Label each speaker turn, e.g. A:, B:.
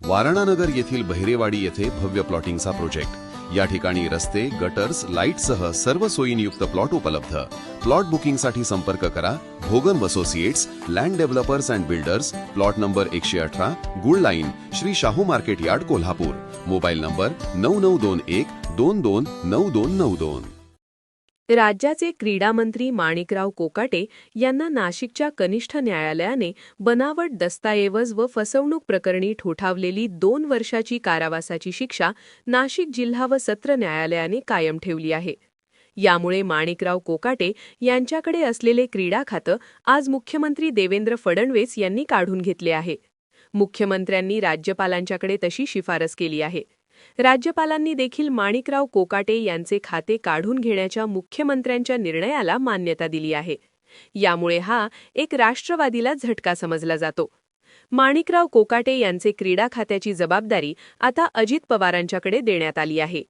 A: वारणानगर येथील बहिरेवाडी येथे भव्य प्लॉटिंगचा प्रोजेक्ट। या ठिकाणी रस्ते, गटर्स, लाईटसह सर्व सोयींयुक्त प्लॉट उपलब्ध। प्लॉट बुकिंगसाठी संपर्क करा Bhogan associates, land developers and builders, plot number 118, Gul line, Shri Shahu market yard, Kolhapur. Mobile number 9921229292।
B: राज्याचे क्रीडा मंत्री माणिकराव कोकाटे यांना नाशिकच्या कनिष्ठ न्यायालयाने बनावट दस्तऐवज व फसवणूक प्रकरणी ठोठावलेली 2 वर्षाची कारावासाची शिक्षा नाशिक जिल्हा व सत्र न्यायालयाने कायम ठेवली आहे। यामुळे माणिकराव कोकाटे यांच्याकडे असलेले क्रीडा खातं आज मुख्यमंत्री देवेंद्र फडणवीस यांनी काढून घेतले आहे। मुख्यमंत्र्यांनी राज्यपालांच्याकडे तशी शिफारस केली आहे। राज्यपालांनी देखील माणिकराव कोकाटे यांचे खाते काढून घेण्याच्या मुख्यमंत्र्यांच्या निर्णयाला मान्यता दिली आहे। यामुळे हा एक राष्ट्रवादीला झटका समजला जातो। माणिकराव कोकाटे यांचे क्रीडा खात्याची जबाबदारी आता अजित पवारांच्याकडे देण्यात आली आहे।